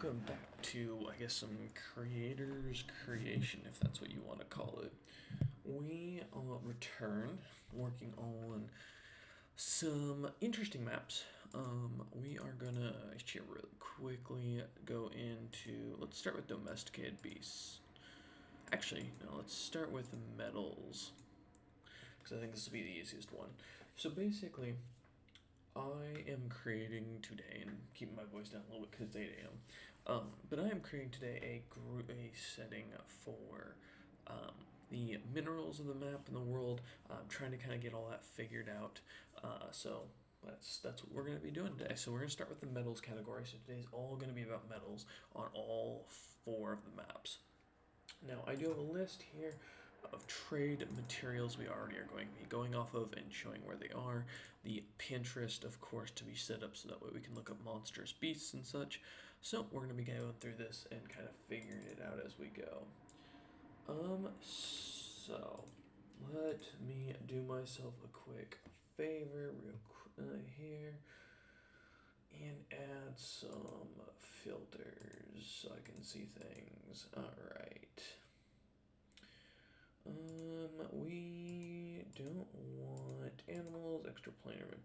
welcome back to, I guess, some creator's creation, if that's what you want to call it. We returned working on some interesting maps. We are gonna actually really quickly go into. Let's start with domesticated beasts. Actually, no, let's start with metals because I think this will be the easiest one. So basically, I am creating today, and keeping my voice down a little bit because it's 8 a.m. But I am creating today a setting for the minerals of the map and the world. I'm trying to kind of get all that figured out. So that's what we're going to be doing today. So we're going to start with the metals category. So today's all going to be about metals on all four of the maps. Now I do have a list here of trade materials we already are going to be going off of and showing where they are. The Pinterest, of course, to be set up so that way we can look up monstrous beasts and such. So we're going to be going through this and kind of figuring it out as we go. So let me do myself a quick favor here and add some filters so I can see things. All right. We don't want animals, extraplanar.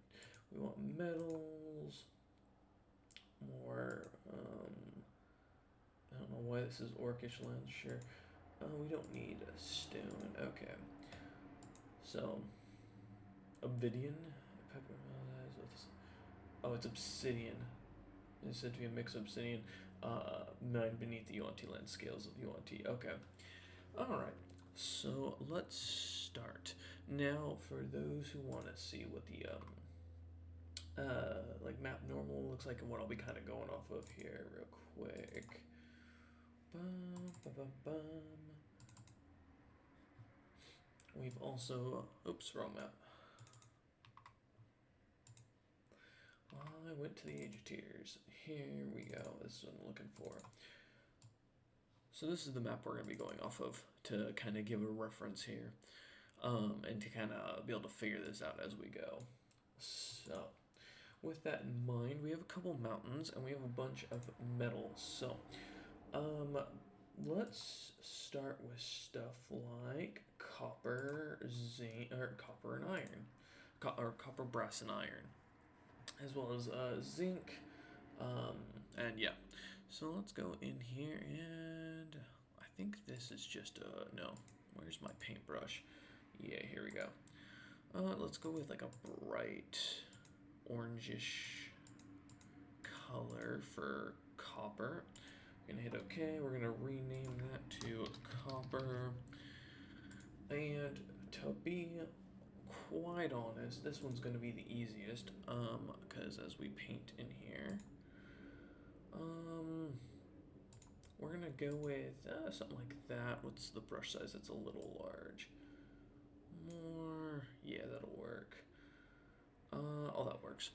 We want metals, more, I don't know why this is orcish land, sure. We don't need a stone, okay. So, obsidian, oh, it's obsidian. It's said to be a mix of obsidian, mined beneath the Yuan-Ti land scales of Yuan-Ti, okay. Alright. So let's start. Now, for those who want to see what the like map normal looks like and what I'll be kind of going off of here real quick. We've also, oops, wrong map. I went to the Age of Tears. Here we go. This is what I'm looking for. So this is the map we're going to be going off of to kind of give a reference here, and to kind of be able to figure this out as we go. So with that in mind, we have a couple mountains and we have a bunch of metals. So let's start with stuff like copper, zinc, or copper and iron, or copper, brass, and iron, as well as zinc, and yeah. So let's go in here and I think this is just no. Where's my paintbrush? Yeah, here we go. Let's go with like a bright orangish color for copper. We're gonna hit OK. We're gonna rename that to copper. And to be quite honest, this one's gonna be the easiest, because as we paint in here, we're gonna go with something like that. What's the brush size? It's a little large. More, yeah, that'll work. Oh, that works.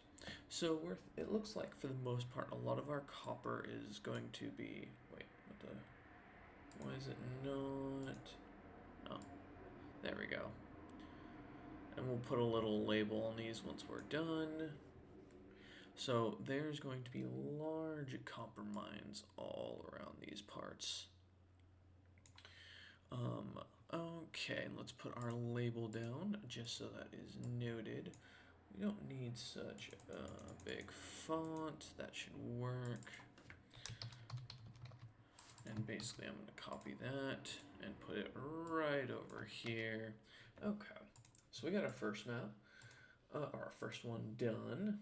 So it looks like for the most part, a lot of our copper is going to be. Wait, why is it not? Oh, there we go. And we'll put a little label on these once we're done. So there's going to be large copper mines all around these parts. Okay, let's put our label down just so that is noted. We don't need such a big font. That should work. And basically I'm going to copy that and put it right over here. Okay, so we got our first map, our first one done.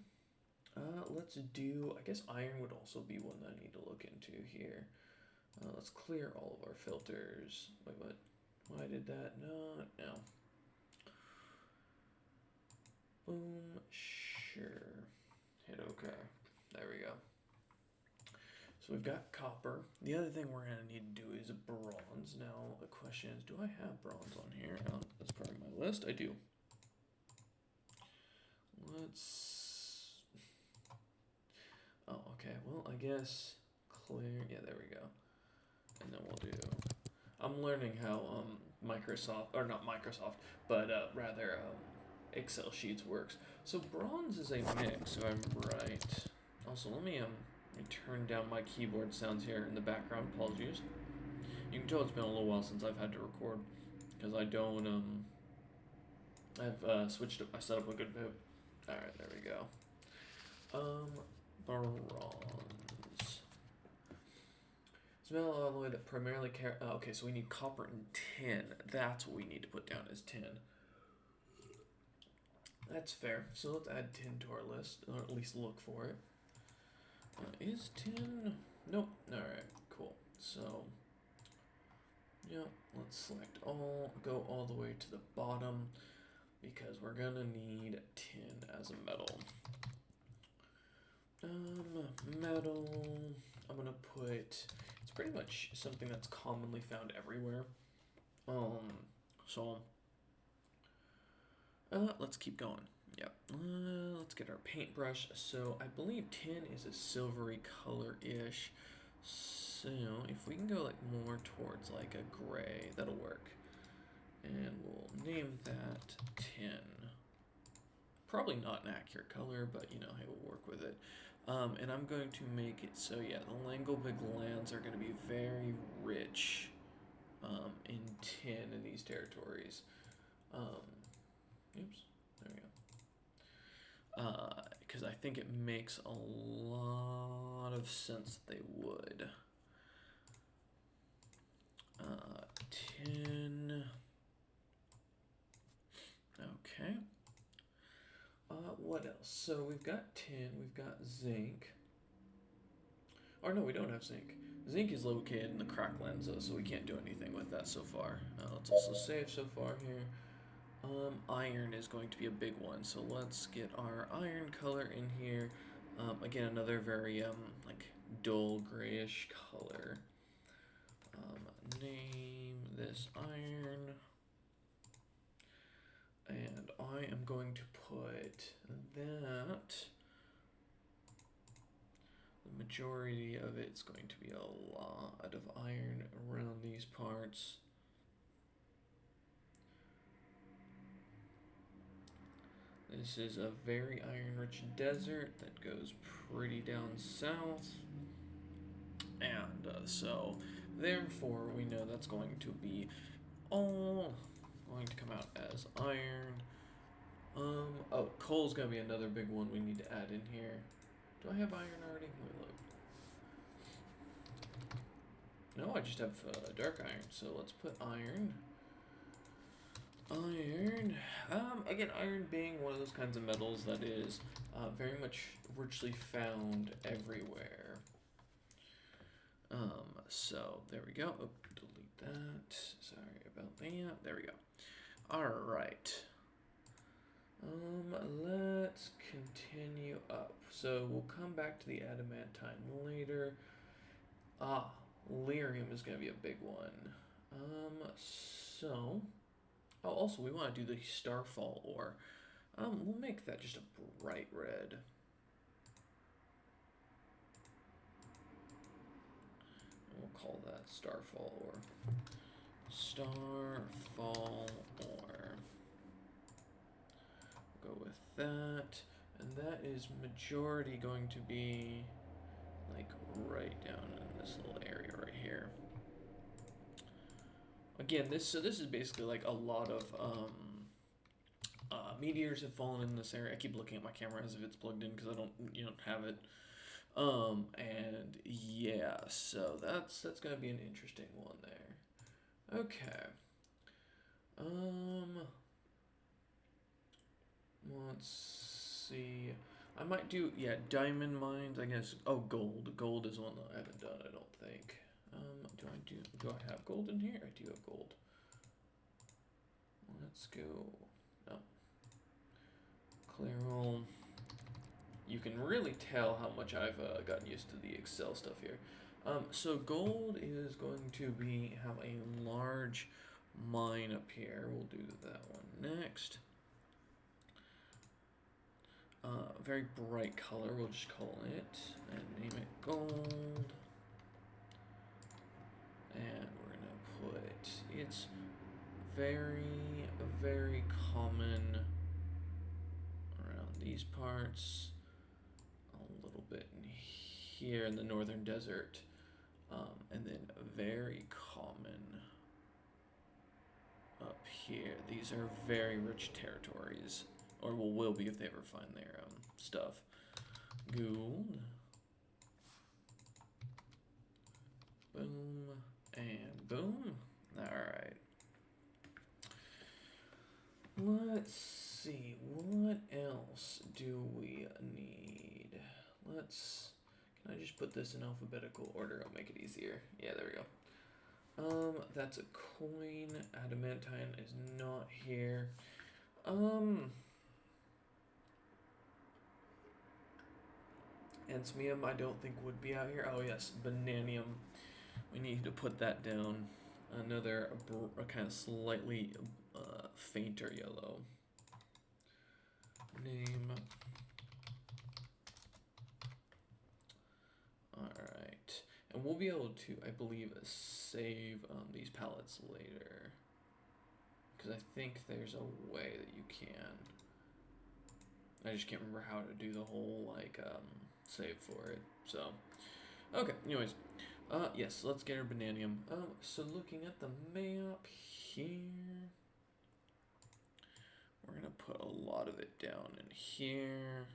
Let's do, I guess iron would also be one that I need to look into here. Let's clear all of our filters. Wait, what? Why did that? No. Boom, sure. Hit OK. There we go. So we've got copper. The other thing we're going to need to do is bronze. Now, the question is, do I have bronze on here? That's part of my list. I do. Let's... Oh, okay. Well, I guess clear. Yeah, there we go. And then we'll do... I'm learning how Microsoft, or not Microsoft, but rather Excel sheets works. So bronze is a mix, so I'm right. Also, let me me turn down my keyboard sounds here in the background. Apologies. You can tell it's been a little while since I've had to record because I don't I've switched up my setup a good bit. All right, there we go. Bronze. Smell alloy that primarily okay, so we need copper and tin. That's what we need to put down as tin. That's fair. So let's add tin to our list, or at least look for it. Is tin? Nope. Alright, cool. So, yeah, let's select all, go all the way to the bottom, because we're gonna need tin as a metal. Metal, I'm gonna put, it's pretty much something that's commonly found everywhere. So, let's keep going. Yep. Let's get our paintbrush. So I believe tin is a silvery color-ish. So if we can go like more towards like a gray, that'll work. And we'll name that tin. Probably not an accurate color, but you know, hey, we'll work with it. And I'm going to make it so yeah, the Langlebig lands are going to be very rich in tin in these territories. Oops, there we go. Because I think it makes a lot of sense that they would. Tin. Okay. What else? So we've got tin, we've got zinc. Or no, we don't have zinc. Zinc is located in the cracklands, so we can't do anything with that so far. Let's also save so far here. Iron is going to be a big one, so let's get our iron color in here. Again, another very like dull grayish color. Name this iron, and I am going to put that. The majority of it's going to be a lot of iron around these parts. This is a very iron-rich desert that goes pretty down south. And so, therefore, we know that's going to be all going to come out as iron. Oh, coal's going to be another big one we need to add in here. Do I have iron already? Let me look. No, I just have dark iron. So let's put iron. Iron. Again, iron being one of those kinds of metals that is very much richly found everywhere. So there we go. Oh, delete that. Sorry about that. There we go. All right. Let's continue up. So we'll come back to the adamantine later. Lyrium is gonna be a big one. So. Oh, also, we want to do the Starfall ore. We'll make that just a bright red. We'll call that Starfall ore. Starfall ore. We'll go with that. And that is majority going to be like right down in this little area right here. Again, this is basically like a lot of meteors have fallen in this area. I keep looking at my camera as if it's plugged in because I don't have it. And yeah, so that's gonna be an interesting one there. Okay. Let's see. I might do diamond mines. I guess. Oh, gold. Gold is one that I haven't done. I don't think. Do I have gold in here? I do have gold. Let's go. No. Clear all. You can really tell how much I've gotten used to the Excel stuff here. So gold is going to have a large mine up here. We'll do that one next. Very bright color. We'll just call it and name it gold. And we're gonna put it's very, very common around these parts. A little bit in here in the northern desert. And then very common up here. These are very rich territories, or will be if they ever find their stuff. Gould. Boom and boom. Alright. Let's see, what else do we need? Can I just put this in alphabetical order? I'll make it easier. Yeah, there we go. That's a coin. Adamantine is not here. Ansmium I don't think would be out here. Oh yes, Bananium. We need to put that down. Another a kind of slightly fainter yellow. Name. Alright. And we'll be able to, I believe, save these palettes later. Because I think there's a way that you can. I just can't remember how to do the whole, like, save for it. So, okay, anyways. Yes, let's get our Bananium. So looking at the map here, we're gonna put a lot of it down in here,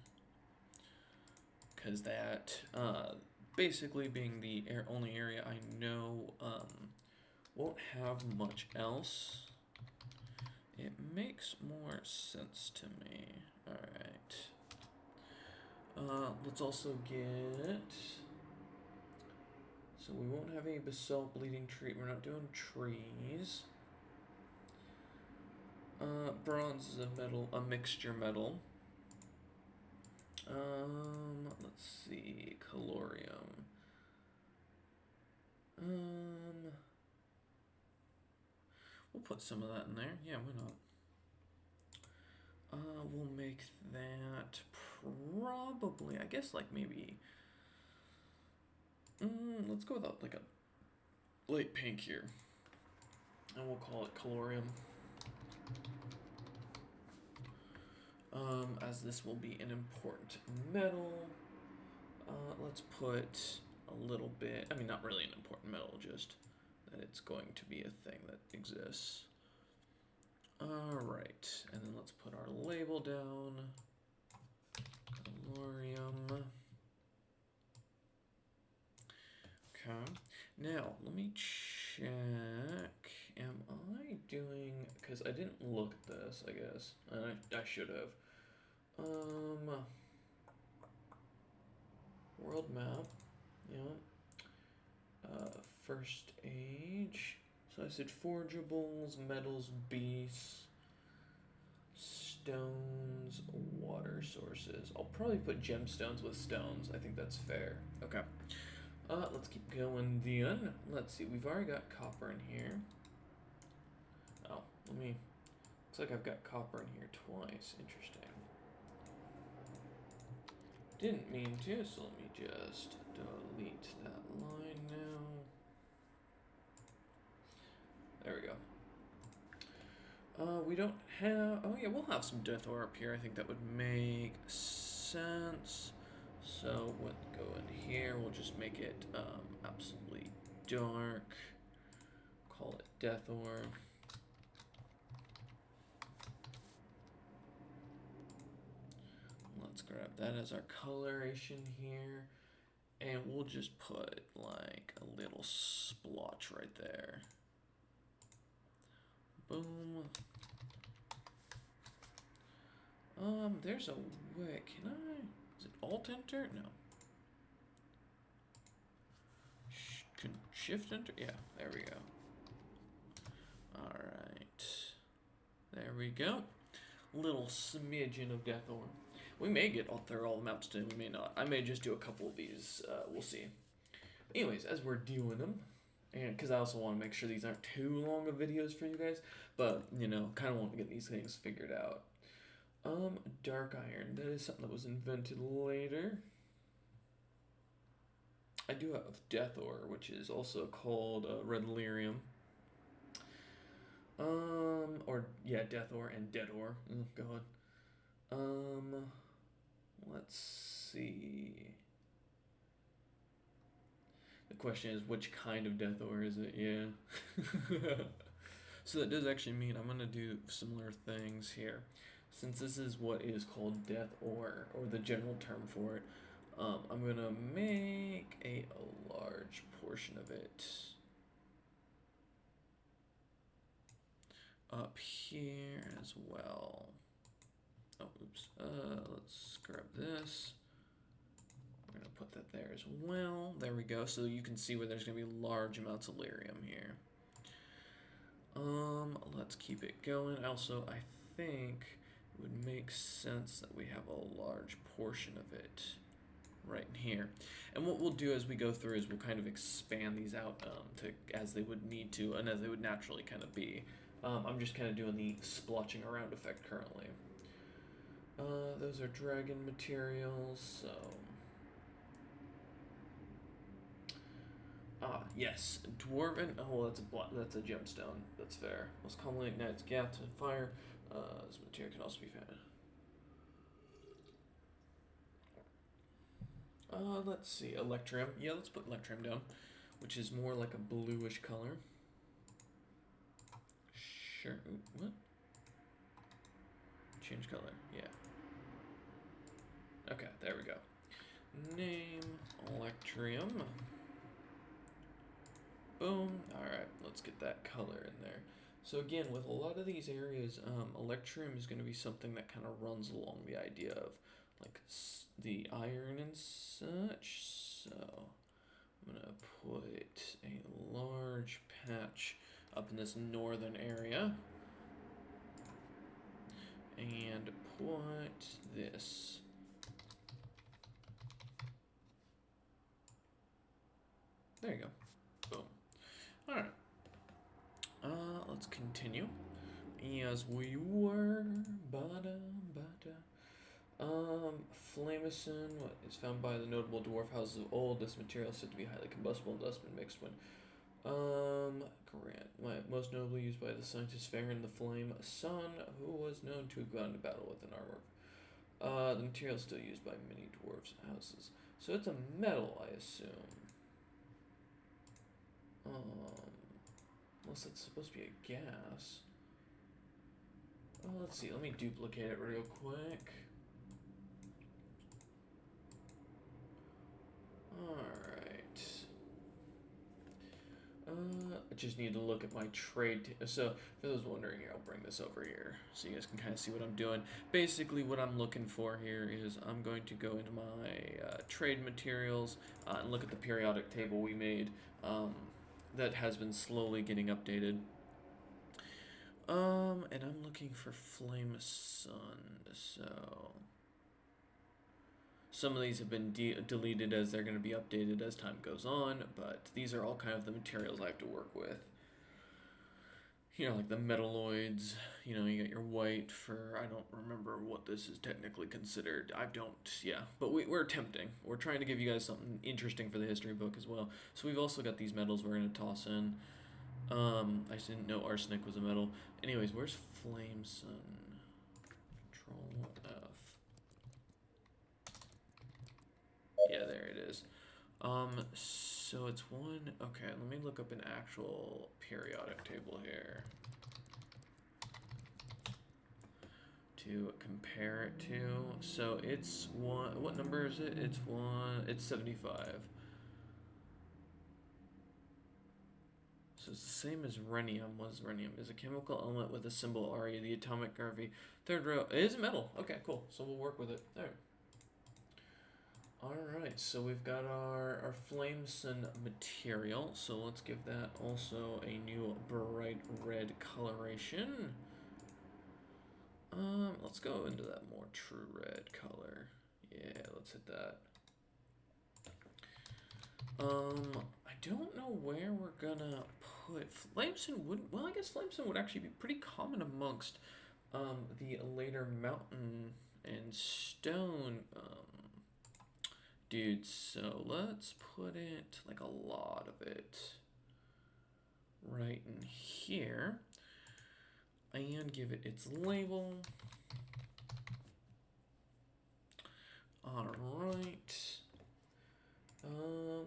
because that, basically being the only area I know, won't have much else. It makes more sense to me. Alright. Let's also get... So we won't have any basalt bleeding tree. We're not doing trees. Bronze is a mixture metal. Let's see, calorium. We'll put some of that in there. Yeah, why not? We'll make that probably, I guess, like maybe. Let's go with like a light pink here, and we'll call it calorium. As this will be an important metal, let's put a little bit, I mean, not really an important metal, just that it's going to be a thing that exists. Alright, and then let's put our label down, calorium. Okay, now let me check, am I doing, because I didn't look at this, I guess, and I should have. World map, yeah. First age. So I said forgeables, metals, beasts, stones, water sources. I'll probably put gemstones with stones. I think that's fair. Okay. Let's keep going then. Let's see, we've already got copper in here. Oh, looks like I've got copper in here twice. Interesting. Didn't mean to, so let me just delete that line now. There we go. We don't have, oh yeah, we'll have some death ore up here. I think that would make sense. So we'll go in here, we'll just make it absolutely dark. Call it death ore. Let's grab that as our coloration here. And we'll just put like a little splotch right there. Boom. There's a way, can I? Is it Alt Enter? No. Shift Enter? Yeah, there we go. Alright. There we go. Little smidgen of death ore. We may get all through all the maps today, we may not. I may just do a couple of these, we'll see. Anyways, as we're doing them, and because I also want to make sure these aren't too long of videos for you guys, but, you know, kind of want to get these things figured out. Dark iron, that is something that was invented later. I do have death ore, which is also called red lyrium. Or, yeah, death ore and dead ore. Oh, God. Let's see. question is, which kind of death ore is it? Yeah. So that does actually mean I'm gonna do similar things here. Since this is what is called death ore, or the general term for it, I'm gonna make a large portion of it up here as well. Oh, oops. Let's grab this. We're gonna put that there as well. There we go. So you can see where there's gonna be large amounts of lyrium here. Let's keep it going. Also, I think it would make sense that we have a large portion of it right in here. And what we'll do as we go through is we'll kind of expand these out to as they would need to and as they would naturally kind of be. I'm just kind of doing the splotching around effect currently. Those are dragon materials, so... yes, dwarven. Oh, well, that's a gemstone. That's fair. Most commonly ignites gas and fire. This material can also be found. Let's see, electrum. Yeah, let's put electrum down, which is more like a bluish color. Sure. Ooh, what? Change color. Yeah. Okay, there we go. Name electrum. Boom. Alright, let's get that color in there. So again, with a lot of these areas, electrum is going to be something that kind of runs along the idea of like the iron and such. So I'm going to put a large patch up in this northern area and put this. There you go. Boom. Alright. Let's continue. As we were. Flamison is found by the notable dwarf houses of old. This material is said to be highly combustible and thus been mixed when. Most notably used by the scientist Farron the Flame Son, who was known to have gone to battle with an armor. The material is still used by many dwarves' houses. So it's a metal, I assume. Unless it's supposed to be a gas. Let's see, let me duplicate it real quick. Alright. I just need to look at my trade. So, for those wondering here, I'll bring this over here so you guys can kind of see what I'm doing. Basically, what I'm looking for here is I'm going to go into my trade materials and look at the periodic table we made. That has been slowly getting updated. And I'm looking for Flame Sun, so... Some of these have been deleted as they're going to be updated as time goes on, but these are all kind of the materials I have to work with. You know, like the metalloids, you know, you got your white for, I don't remember what this is technically considered. But we're attempting. We're trying to give you guys something interesting for the history book as well. So we've also got these metals we're going to toss in. I just didn't know arsenic was a metal. Anyways, where's Flame Sun? Control F. Yeah, there it is. So it's one. Okay, let me look up an actual periodic table here to compare it to. So it's one. What number is it? It's one. It's 75. So it's the same as rhenium. What is rhenium? Is a chemical element with a symbol Re. The atomic gravity. Third row. It is a metal. Okay, cool. So we'll work with it. All right. Alright, so we've got our Flameson material, so let's give that also a new bright red coloration. Let's go into that more true red color. Yeah, let's hit that. I don't know where we're gonna put Flameson. Well, I guess Flameson would actually be pretty common amongst the later mountain and stone dudes, so let's put it, like a lot of it, right in here, and give it its label. Alright,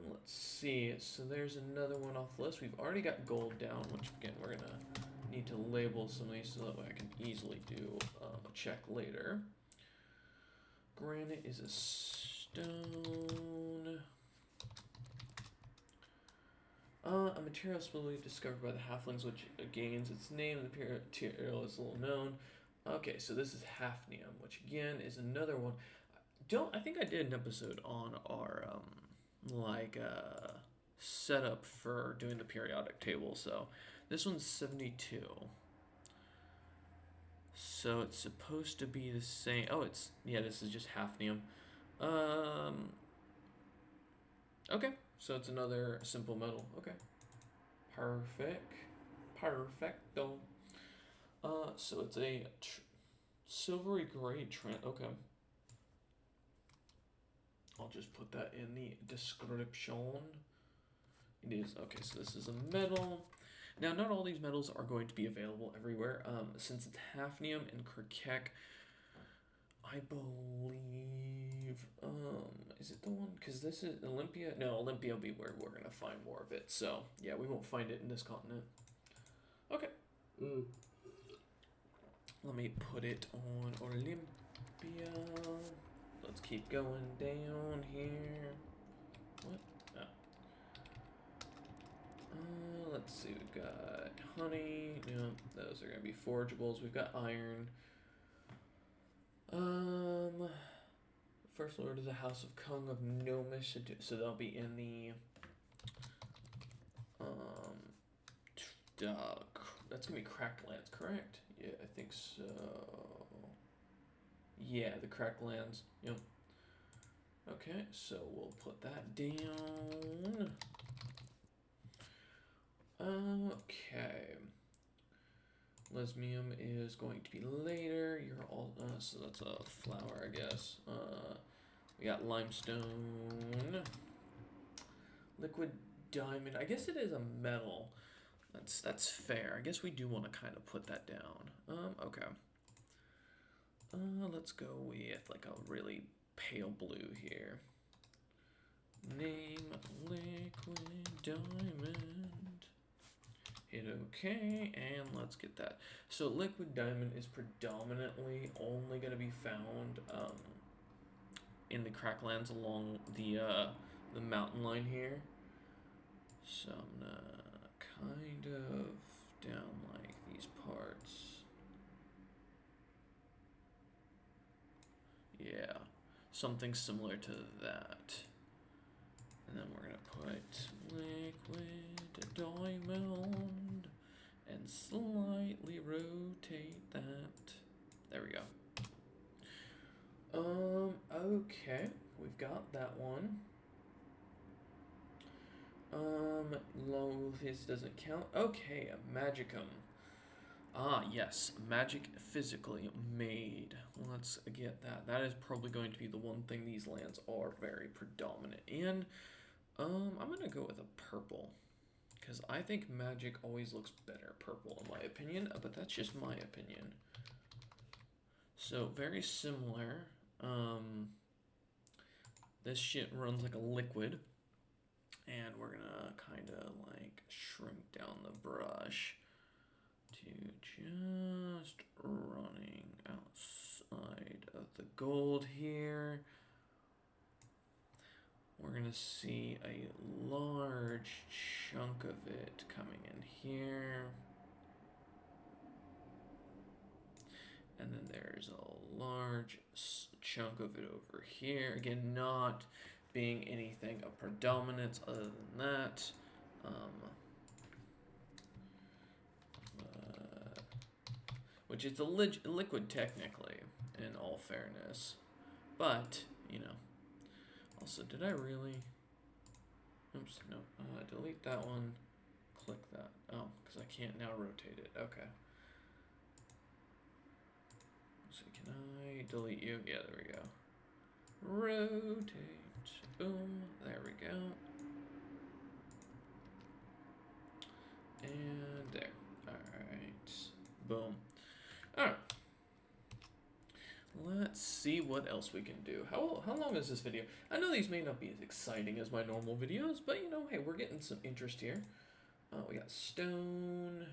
Let's see. So there's another one off the list. We've already got gold down, which again we're gonna need to label some of these so that way I can easily do a check later. Granite is a stone. A material supposedly discovered by the halflings, which gains its name. The material is little known. Okay, so this is hafnium, which again is another one. I think I did an episode on our setup for doing the periodic table. So this one's 72. So it's supposed to be the same. Oh, this is just hafnium. Okay, so it's another simple metal. Okay. Perfecto. So it's a silvery gray okay. I'll just put that in the description. It is, okay, so this is a metal. Now, not all these metals are going to be available everywhere. Since it's hafnium and Kerkek, I believe, is it the one? Because this is Olympia. No, Olympia will be where we're going to find more of it. So, yeah, we won't find it in this continent. Okay. Let me put it on Olympia. Let's keep going down here. What? Oh. Let's see. We've got honey. No, those are going to be forageables. We've got iron. First Lord of the House of Kung of Nomis, so they'll be in the that's gonna be Cracked Lands, correct? Yeah, I think so. Yeah, the Cracked Lands. Yep. Okay, so we'll put that down. Okay. Lesmium is going to be later. You're all so that's a flower, I guess. We got limestone, liquid diamond. I guess it is a metal. That's fair. I guess we do want to kind of put that down. Okay. Let's go with like a really pale blue here. Name liquid diamond. Hit OK, and let's get that. So liquid diamond is predominantly only going to be found in the Cracklands along the mountain line here. So I'm gonna kind of down like these parts. Yeah, something similar to that. And then we're gonna put liquid diamond and slightly rotate that. There we go. Okay, we've got that one. This doesn't count. Okay, a magicum. Ah, yes, magic physically made. Let's get that. That is probably going to be the one thing these lands are very predominant in. I'm gonna go with a purple, because I think magic always looks better purple in my opinion, but that's just my opinion. So very similar. This shit runs like a liquid, and we're gonna kind of like shrink down the brush to just running outside of the gold here. We're gonna see a large chunk of it coming in here. And then there's a large chunk of it over here. Again, not being anything of predominance other than that. Which is a liquid technically, in all fairness. But, you know. Also, did I really? Oops, no. Delete that one. Click that. Oh, because I can't now rotate it. Okay. So can I delete you? Yeah, there we go. Rotate. Boom. There we go. And there. Alright. Boom. Alright. Let's see what else we can do. How long is this video? I know these may not be as exciting as my normal videos, but you know, hey, we're getting some interest here. We got stone,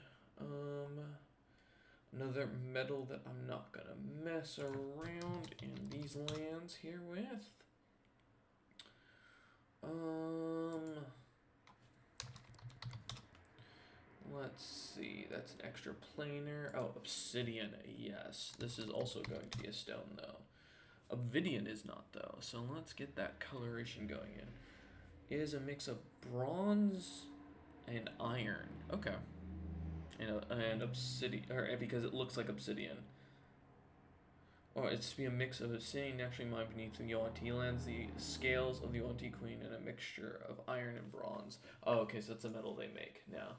another metal that I'm not gonna mess around in these lands here with. Let's see, that's an extra planar. Oh, obsidian, yes. This is also going to be a stone though. Obsidian is not though, so let's get that coloration going in. It is a mix of bronze and iron. Okay. And obsidian, or because it looks like obsidian. Or it's to be a mix of obsidian naturally mined beneath the Yuan-Ti lands, the scales of the Yuan-Ti Queen, and a mixture of iron and bronze. Oh, okay, so it's a metal they make now.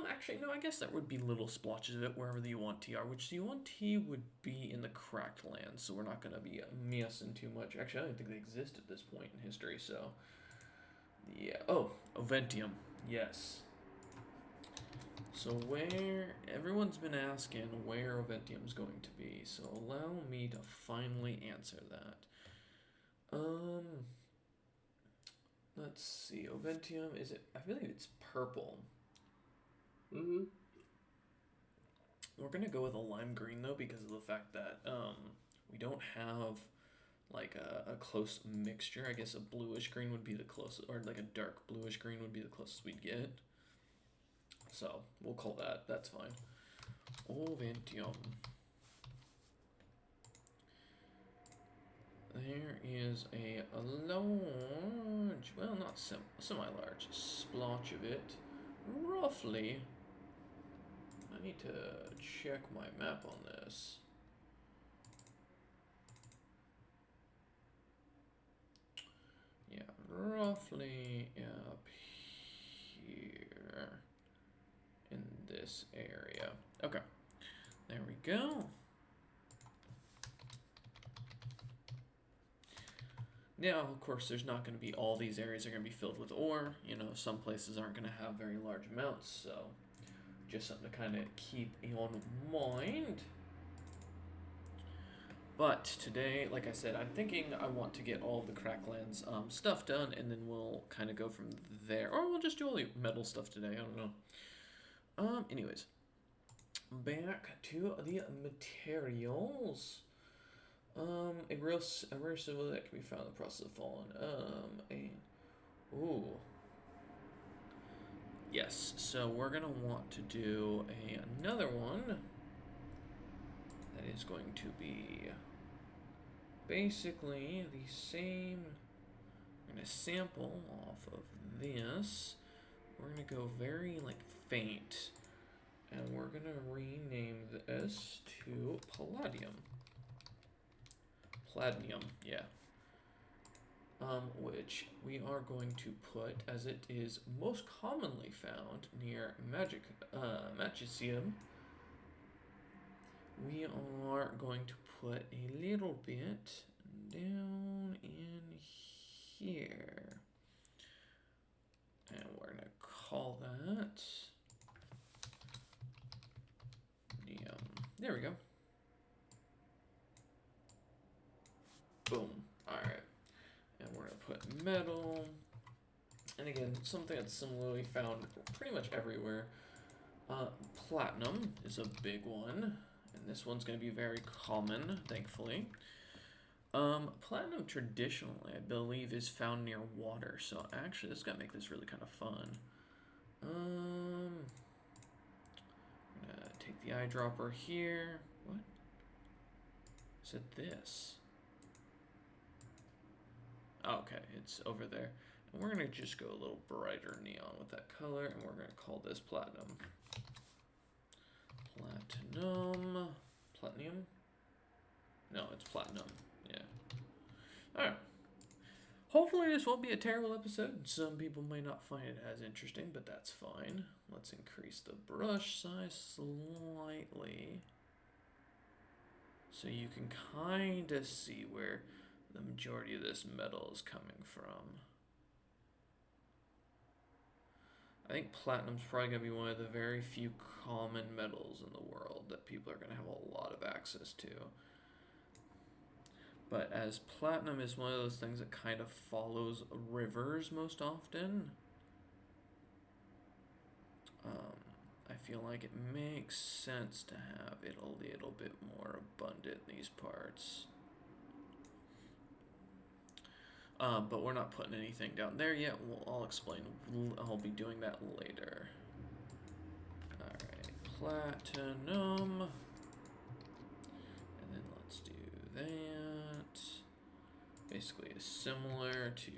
Actually, no, I guess that would be little splotches of it wherever the Yuan-Ti are, which the Yuan-Ti would be in the cracked lands, so we're not going to be messing too much. Actually, I don't think they exist at this point in history, so... Yeah. Oh, Oventium. Yes. So where... Everyone's been asking where Oventium's going to be, so allow me to finally answer that. Let's see. Oventium, is it... I believe it's purple. Mm-hmm. We're gonna go with a lime green though because of the fact that we don't have like a close mixture. I guess a bluish green would be the closest, or like a dark bluish green would be the closest we'd get. So we'll call that. That's fine. Oventium. There is a large, well, not semi-large splotch of it, roughly. I need to check my map on this. Yeah, roughly up here in this area. Okay, there we go. Now, of course, there's not going to be all these areas are going to be filled with ore. You know, some places aren't going to have very large amounts, so just something to kind of keep in mind. But today, like I said, I'm thinking I want to get all the Cracklands stuff done, and then we'll kind of go from there. Or we'll just do all the metal stuff today, I don't know. Anyways, back to the materials. A rare symbol that can be found in the process of fallen. Ooh. Yes, so we're gonna want to do another one that is going to be basically the same. We're gonna sample off of this. We're gonna go very like faint, and we're gonna rename this to Palladium. Palladium, yeah. Which we are going to put, as it is most commonly found near Magicium. We are going to put a little bit down in here. And we're going to call that... There we go. Boom. Alright. And we're going to put metal. And again, something that's similarly found pretty much everywhere. Platinum is a big one. And this one's going to be very common, thankfully. Platinum traditionally, I believe, is found near water. So actually, this is going to make this really kind of fun. I'm going to take the eyedropper here. What? Is it this? Okay, it's over there. And we're going to just go a little brighter neon with that color, and we're going to call this platinum. Platinum. Platinum? No, it's platinum. Yeah. Alright. Hopefully this won't be a terrible episode. Some people may not find it as interesting, but that's fine. Let's increase the brush size slightly, so you can kind of see where the majority of this metal is coming from. I think platinum's probably going to be one of the very few common metals in the world that people are going to have a lot of access to. But as platinum is one of those things that kind of follows rivers most often, I feel like it makes sense to have it a little bit more abundant in these parts. But we're not putting anything down there yet. I'll explain. I'll be doing that later. Alright, platinum. And then let's do that. Basically is similar to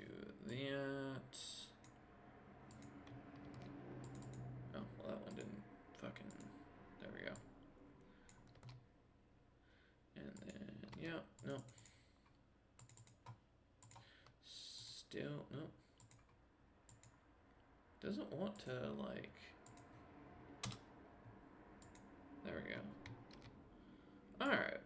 that. Oh, well that one didn't fucking... There we go. And then, yeah, no. Still, no. Doesn't want to, like... There we go. Alright.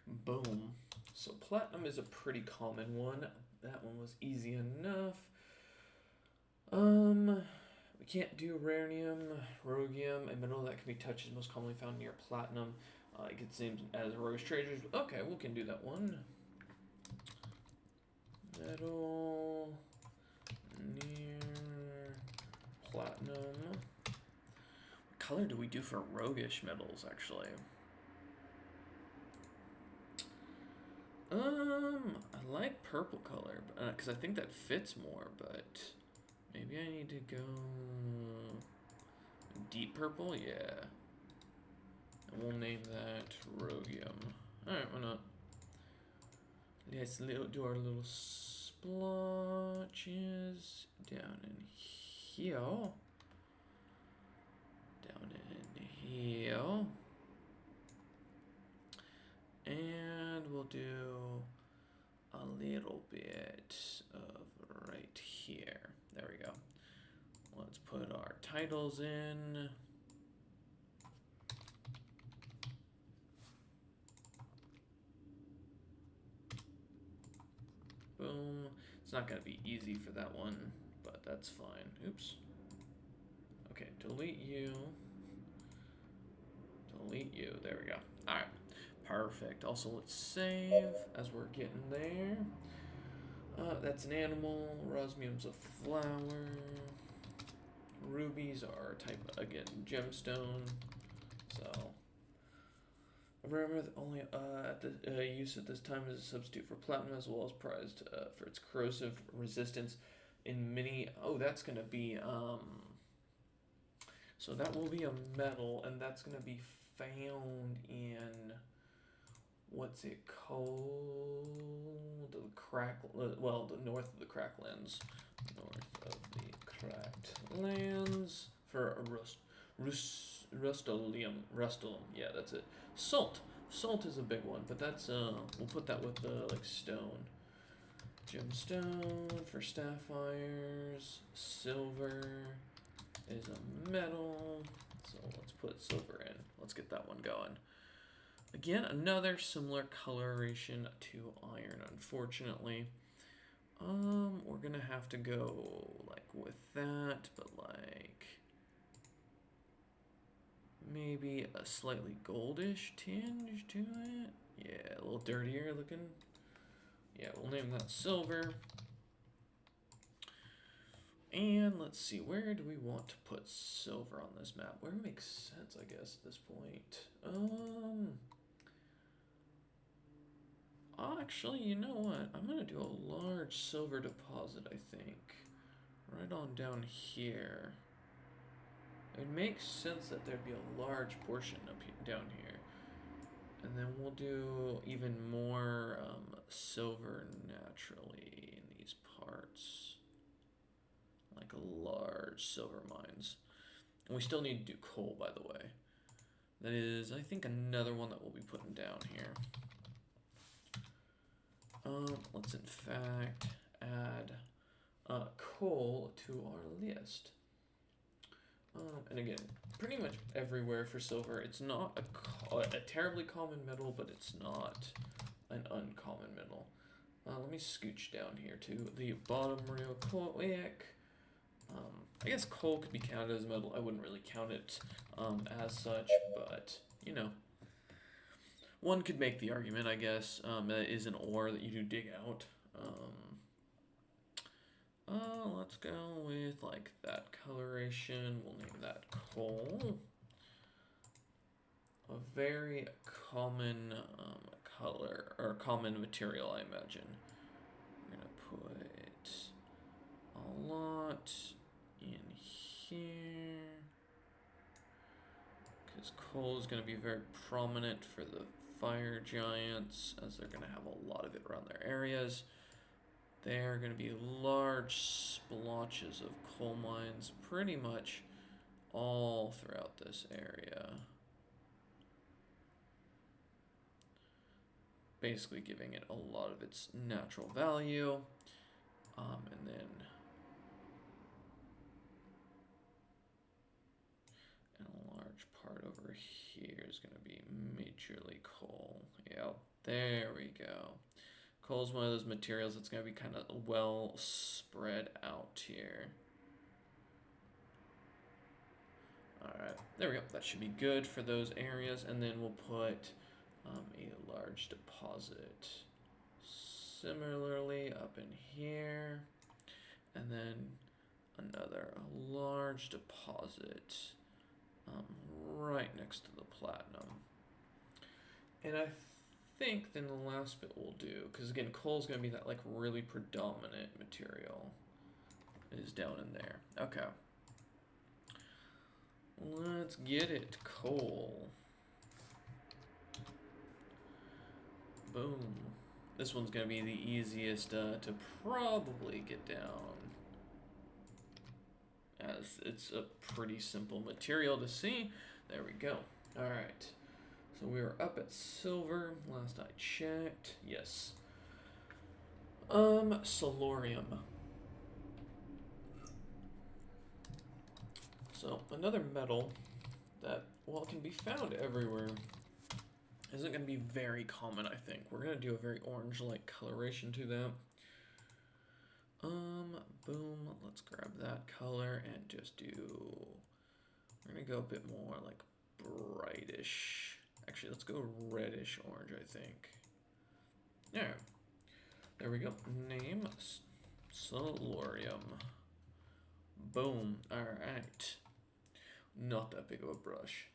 Boom. So platinum is a pretty common one. That one was easy enough. We can't do rarenium, rhodium, a mineral that can be touched is most commonly found near platinum. It gets named as rose treasures. Okay, we can do that one. Metal near platinum. What color do we do for roguish metals, actually? I like purple color, because I think that fits more, but maybe I need to go deep purple, yeah. And we'll name that rhodium. Alright, why not? Let's do our little splotches down in here. Down in here. And we'll do a little bit of right here. There we go. Let's put our titles in. Boom. It's not going to be easy for that one, but that's fine. Oops. Okay, delete you. Delete you. There we go. All right. Perfect. Also, let's save as we're getting there. That's an animal. Rosmium's a flower. Rubies are type, again, gemstone. So, remember that only at the use at this time as a substitute for platinum, as well as prized for its corrosive resistance in many. Oh, that's gonna be so that will be a metal, and that's gonna be found in. What's it called? The the north of the Cracklands. North of the Cracked Lands. For a Rustolium. Yeah, that's it. Salt. Salt is a big one, but that's, we'll put that with the, like, stone. Gemstone for sapphires. Silver is a metal. So let's put silver in. Let's get that one going. Again, another similar coloration to iron, unfortunately. We're gonna have to go, like, with that, but, like, maybe a slightly goldish tinge to it. Yeah, a little dirtier looking. Yeah, we'll name that silver. And let's see, where do we want to put silver on this map? Where makes sense, I guess, at this point. Actually, you know what? I'm gonna do a large silver deposit, I think. Right on down here. It makes sense that there'd be a large portion up here, down here. And then we'll do even more silver naturally in these parts. Like large silver mines. And we still need to do coal, by the way. That is, I think, another one that we'll be putting down here. Let's in fact add coal to our list. And again, pretty much everywhere for silver. It's not a terribly common metal, but it's not an uncommon metal. Let me scooch down here to the bottom real quick. I guess coal could be counted as a metal. I wouldn't really count it as such, but, you know. One could make the argument, I guess, that it is an ore that you do dig out. Let's go with like that coloration. We'll name that coal. A very common color or common material, I imagine. We're gonna put a lot in here because coal is gonna be very prominent for the fire giants, as they're gonna have a lot of it around their areas. There are going to be large splotches of coal mines pretty much all throughout this area. Basically giving it a lot of its natural value. And then a large part over here is going to be majorly coal. Yep, there we go. Coal is one of those materials that's going to be kind of well spread out here. Alright, there we go. That should be good for those areas. And then we'll put a large deposit similarly up in here. And then another large deposit right next to the platinum. And I think then the last bit we'll do, because again, coal is going to be that like really predominant material, is down in there. Okay, let's get it. Coal. Boom. This one's going to be the easiest to probably get down, as it's a pretty simple material to see. There we go. All right. So we were up at silver last I checked. Yes. Solarium. So another metal that, while it can be found everywhere, isn't going to be very common, I think. We're going to do a very orange-like coloration to that. Boom. Let's grab that color and just do... We're going to go a bit more like brightish. Actually, let's go reddish orange, I think. Yeah. There we go. Name Solarium. Boom. Alright. Not that big of a brush.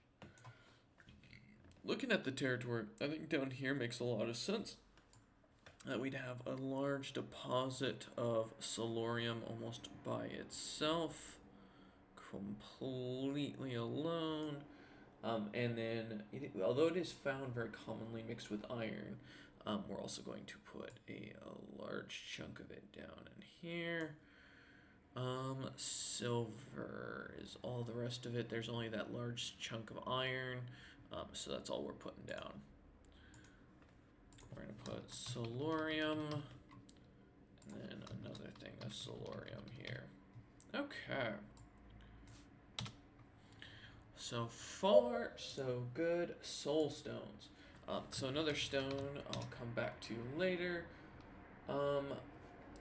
Looking at the territory, I think down here makes a lot of sense. That we'd have a large deposit of Solarium almost by itself. Completely alone. And then, although it is found very commonly mixed with iron, we're also going to put a large chunk of it down in here. Silver is all the rest of it. There's only that large chunk of iron, so that's all we're putting down. We're going to put Solarium, and then another thing of Solarium here. Okay. So far, so good. Soul stones. So another stone I'll come back to later.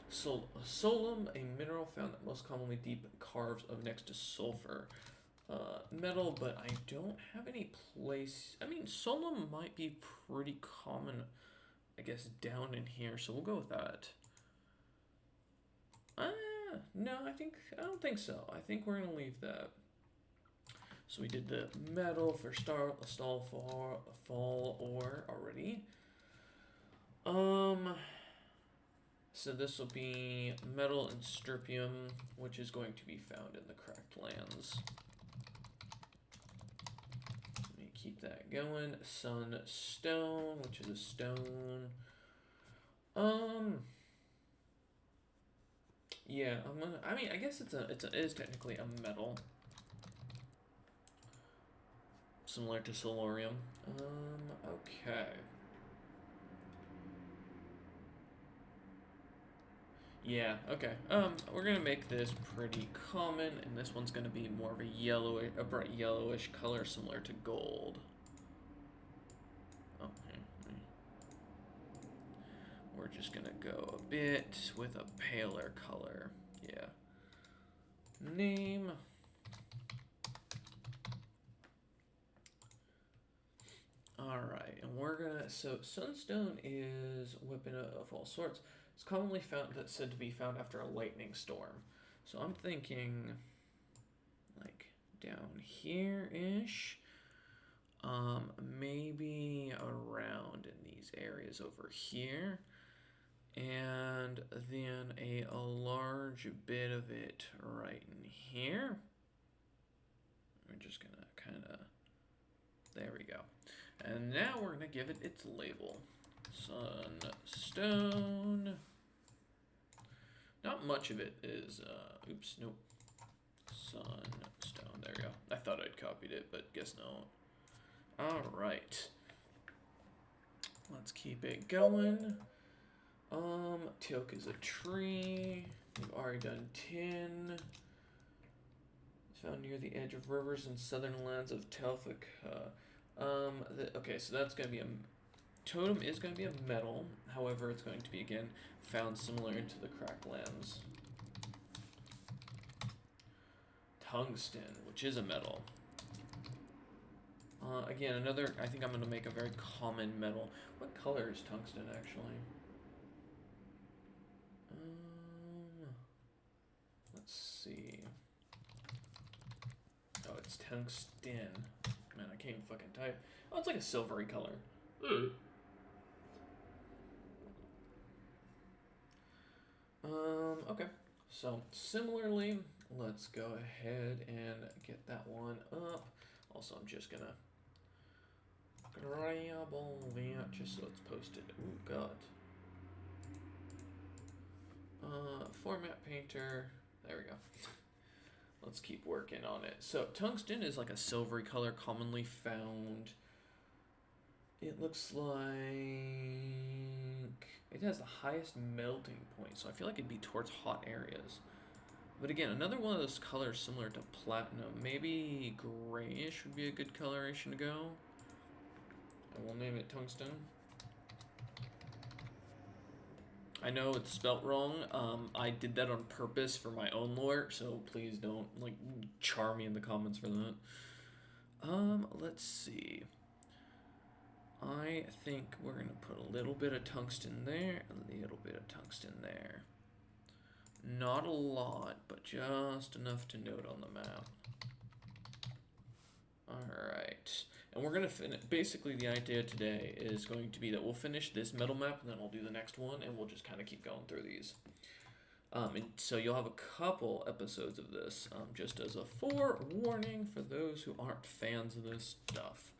Solum, a mineral found that most commonly deep carves of next to sulfur. Metal, but I don't have any place. I mean, solum might be pretty common, I guess, down in here, so we'll go with that. No, I don't think so. I think we're gonna leave that. So we did the metal for stall fall ore already. So this will be metal and stirpium, which is going to be found in the cracked lands. Let me keep that going. Sunstone, which is a stone. Yeah, I mean, I guess it is technically a metal. Similar to Solarium. Okay. Yeah, okay. We're gonna make this pretty common, and this one's gonna be more of a bright yellowish color, similar to gold. Okay. We're just gonna go a bit with a paler color. Yeah. Name. Alright, and we're we're gonna, so sunstone is a weapon of all sorts. It's commonly found, that's said to be found after a lightning storm. So I'm thinking like down here-ish. Maybe around in these areas over here. And then a large bit of it right in here. We're just gonna kind of, there we go. And now we're gonna give it its label. Sunstone. Not much of it is, oops, nope. Sunstone, there we go. I thought I'd copied it, but guess not. Alright. Let's keep it going. Teak is a tree. We've already done tin. It's found near the edge of rivers in southern lands of Telfic. Okay, so that's going to be a... Totem is going to be a metal. However, it's going to be, again, found similar into the cracked lands. Tungsten, which is a metal. Again, another... I think I'm going to make a very common metal. What color is tungsten, actually? Let's see. Oh, it's tungsten. Man, I can't even fucking type. Oh, it's like a silvery color. Okay. So, similarly, let's go ahead and get that one up. Also, I'm just gonna grab all that just so it's posted. Oh, God. Format painter. There we go. Let's keep working on it. So tungsten is like a silvery color commonly found. It looks like it has the highest melting point, so I feel like it'd be towards hot areas. But again, another one of those colors similar to platinum. Maybe grayish would be a good coloration to go. And we'll name it tungsten. I know it's spelt wrong. I did that on purpose for my own lore, so please don't like char me in the comments for that. Let's see. I think we're gonna put a little bit of tungsten there, a little bit of tungsten there. Not a lot, but just enough to note on the map. Alright. And we're going to finish, basically the idea today is going to be that we'll finish this metal map and then I'll do the next one and we'll just kind of keep going through these. And so you'll have a couple episodes of this, just as a forewarning for those who aren't fans of this stuff.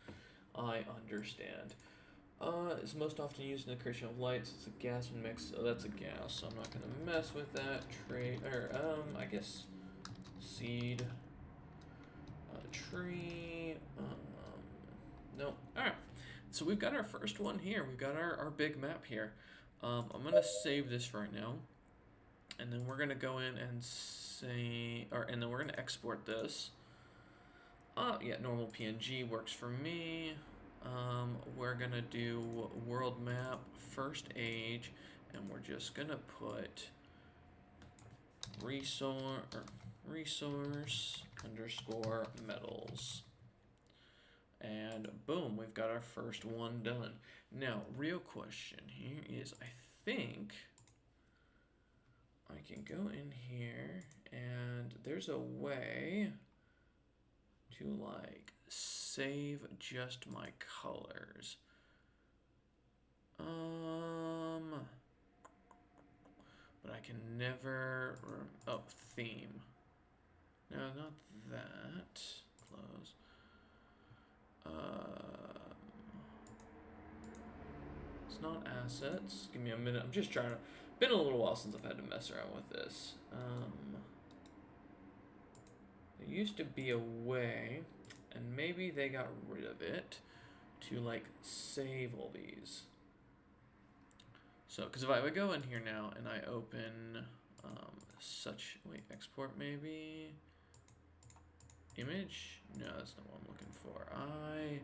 I understand. It's most often used in the creation of lights. It's a gas mix, so that's a gas, so I'm not going to mess with that. I guess seed, tree, no. Alright, so we've got our first one here. We've got our big map here. I'm going to save this right now. And then we're going to go in and and then we're going to export this. Yeah, normal PNG works for me. We're going to do world map, first age, and we're just going to put resource underscore metals. And boom, we've got our first one done. Now, real question here is, I think I can go in here and there's a way to like save just my colors. But I can never, theme. No, not that. Close. It's not assets. Give me a minute. I'm just trying to. Been a little while since I've had to mess around with this. There used to be a way, and maybe they got rid of it, to like save all these. So, because if I go in here now and I open export maybe. Image? No, that's not what I'm looking for. I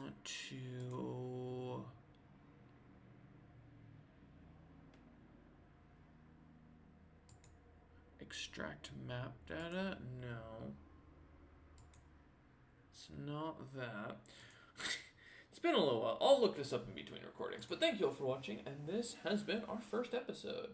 want to extract map data. No, it's not that. been a little while. I'll look this up in between recordings. But thank you all for watching, and this has been our first episode.